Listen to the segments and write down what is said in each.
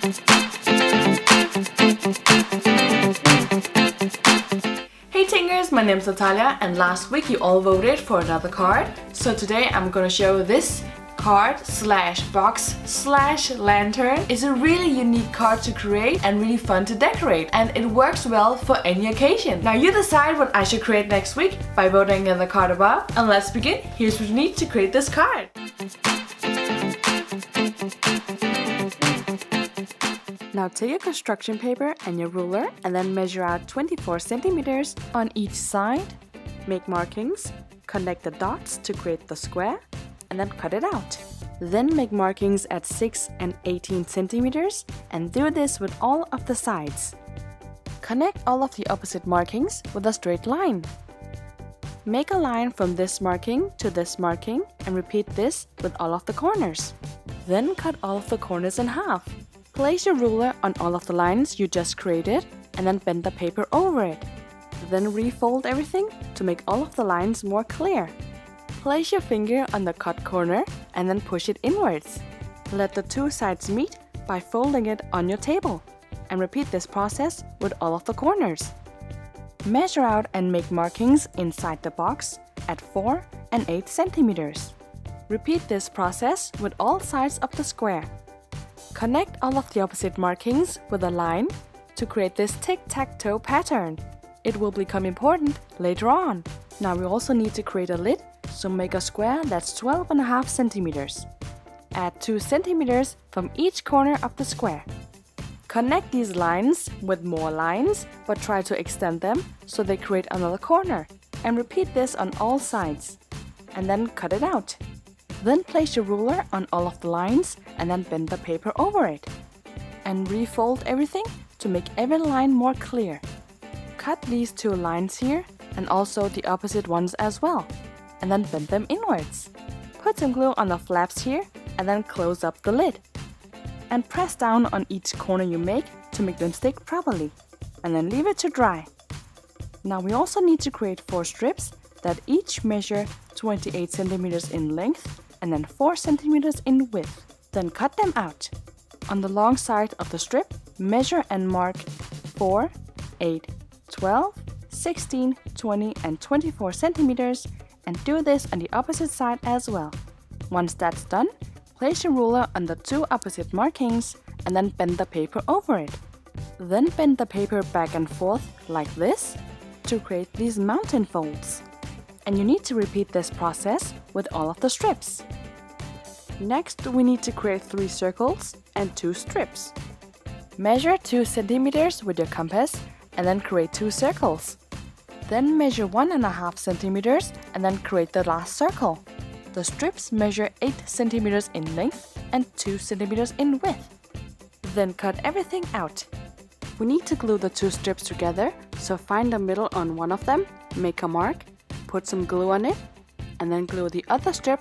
Hey Tingers, my name is Natalia, and last week you all voted for another card. So today I'm gonna show this card slash box slash lantern. It's a really unique card to create and really fun to decorate, and it works well for any occasion. Now you decide what I should create next week by voting in the card above, and let's begin. Here's what you need to create this card. Now take your construction paper and your ruler and then measure out 24 centimeters on each side. Make markings, connect the dots to create the square, and then cut it out. Then make markings at 6 and 18 centimeters and do this with all of the sides. Connect all of the opposite markings with a straight line. Make a line from this marking to this marking and repeat this with all of the corners. Then cut all of the corners in half. Place your ruler on all of the lines you just created and then bend the paper over it. Then refold everything to make all of the lines more clear. Place your finger on the cut corner and then push it inwards. Let the two sides meet by folding it on your table, and repeat this process with all of the corners. Measure out and make markings inside the box at 4 and 8 centimeters. Repeat this process with all sides of the square. Connect all of the opposite markings with a line to create this tic-tac-toe pattern. It will become important later on. Now we also need to create a lid, so make a square that's 12.5 centimeters. Add 2 centimeters from each corner of the square. Connect these lines with more lines, but try to extend them so they create another corner, and repeat this on all sides. And then cut it out. Then place your ruler on all of the lines and then bend the paper over it. And refold everything to make every line more clear. Cut these 2 lines here and also the opposite ones as well, and then bend them inwards. Put some glue on the flaps here and then close up the lid. And press down on each corner you make to make them stick properly, and then leave it to dry. Now we also need to create 4 strips that each measure 28 centimeters in length and then 4 centimeters in width. Then cut them out. On the long side of the strip, measure and mark 4, 8, 12, 16, 20 and 24 centimeters, and do this on the opposite side as well. Once that's done, place your ruler on the 2 opposite markings and then bend the paper over it. Then bend the paper back and forth like this to create these mountain folds. And you need to repeat this process with all of the strips. Next, we need to create 3 circles and 2 strips. Measure 2 centimeters with your compass and then create 2 circles. Then measure 1.5 centimeters and then create the last circle. The strips measure 8 centimeters in length and 2 centimeters in width. Then cut everything out. We need to glue the 2 strips together, so find the middle on one of them, make a mark, put some glue on it, and then glue the other strip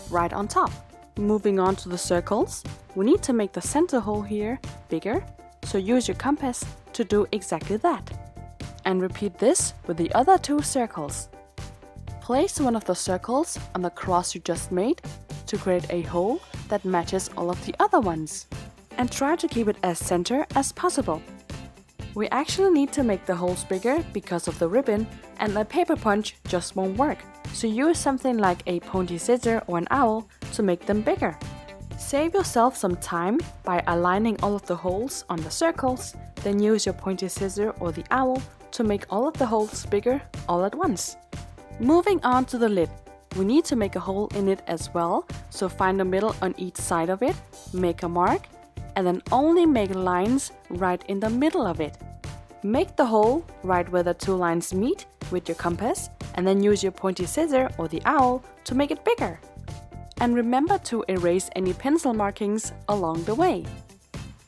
right on top. Moving on to the circles, we need to make the center hole here bigger, so use your compass to do exactly that. And repeat this with the other 2 circles. Place one of the circles on the cross you just made to create a hole that matches all of the other ones. And try to keep it as center as possible. We actually need to make the holes bigger because of the ribbon, and a paper punch just won't work, so use something like a pointy scissor or an owl to make them bigger. Save yourself some time by aligning all of the holes on the circles, then use your pointy scissor or the owl to make all of the holes bigger all at once. Moving on to the lid, we need to make a hole in it as well, so find the middle on each side of it, make a mark, and then only make lines right in the middle of it. Make the hole right where the 2 lines meet with your compass, and then use your pointy scissor or the owl to make it bigger. And remember to erase any pencil markings along the way.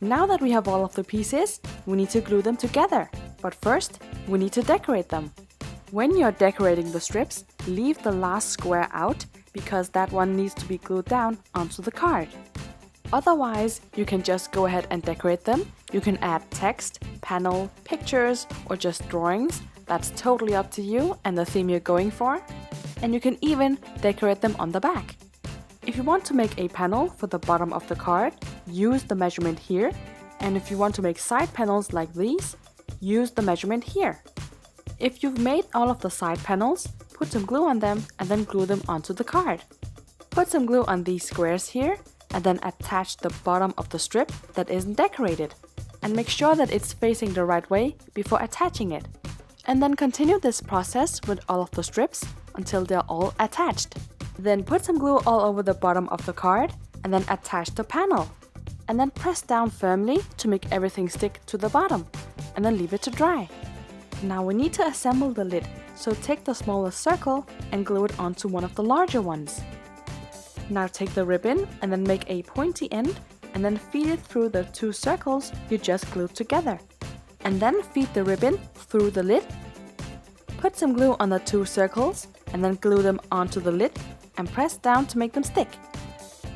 Now that we have all of the pieces, we need to glue them together, but first we need to decorate them. When you're decorating the strips, leave the last square out because that one needs to be glued down onto the card. Otherwise, you can just go ahead and decorate them. You can add text, panel, pictures, or just drawings. That's totally up to you and the theme you're going for. And you can even decorate them on the back. If you want to make a panel for the bottom of the card, use the measurement here. And if you want to make side panels like these, use the measurement here. If you've made all of the side panels, put some glue on them and then glue them onto the card. Put some glue on these squares here and then attach the bottom of the strip that isn't decorated. And make sure that it's facing the right way before attaching it. And then continue this process with all of the strips until they're all attached. Then put some glue all over the bottom of the card and then attach the panel. And then press down firmly to make everything stick to the bottom. And then leave it to dry. Now we need to assemble the lid, so take the smallest circle and glue it onto one of the larger ones. Now take the ribbon and then make a pointy end and then feed it through the 2 circles you just glued together. And then feed the ribbon through the lid. Put some glue on the 2 circles and then glue them onto the lid and press down to make them stick.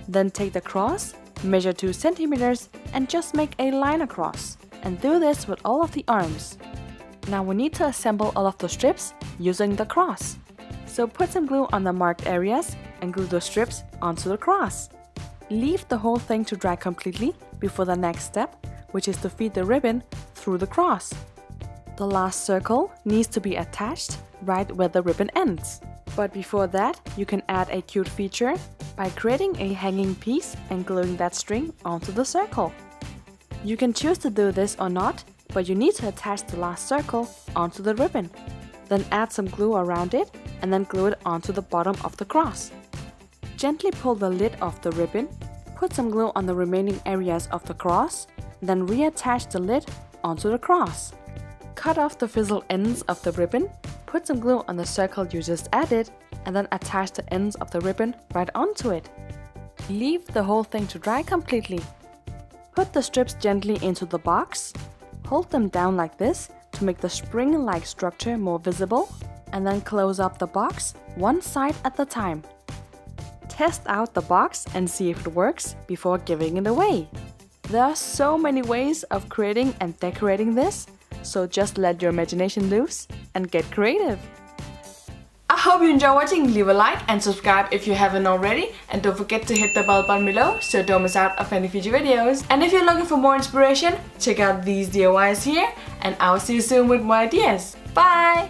Then take the cross, measure 2 centimeters and just make a line across. And do this with all of the arms. Now we need to assemble all of the strips using the cross. So put some glue on the marked areas and glue the strips onto the cross. Leave the whole thing to dry completely before the next step, which is to feed the ribbon through the cross. The last circle needs to be attached right where the ribbon ends. But before that, you can add a cute feature by creating a hanging piece and gluing that string onto the circle. You can choose to do this or not, but you need to attach the last circle onto the ribbon. Then add some glue around it and then glue it onto the bottom of the cross. Gently pull the lid off the ribbon, put some glue on the remaining areas of the cross, then reattach the lid onto the cross. Cut off the frizzled ends of the ribbon, put some glue on the circle you just added, and then attach the ends of the ribbon right onto it. Leave the whole thing to dry completely. Put the strips gently into the box, hold them down like this to make the spring-like structure more visible, and then close up the box one side at a time. Test out the box and see if it works before giving it away. There are so many ways of creating and decorating this, so just let your imagination loose and get creative. I hope you enjoy watching. Leave a like and subscribe if you haven't already, and don't forget to hit the bell button below so don't miss out on any future videos. And if you're looking for more inspiration, check out these DIYs here, and I'll see you soon with more ideas. Bye!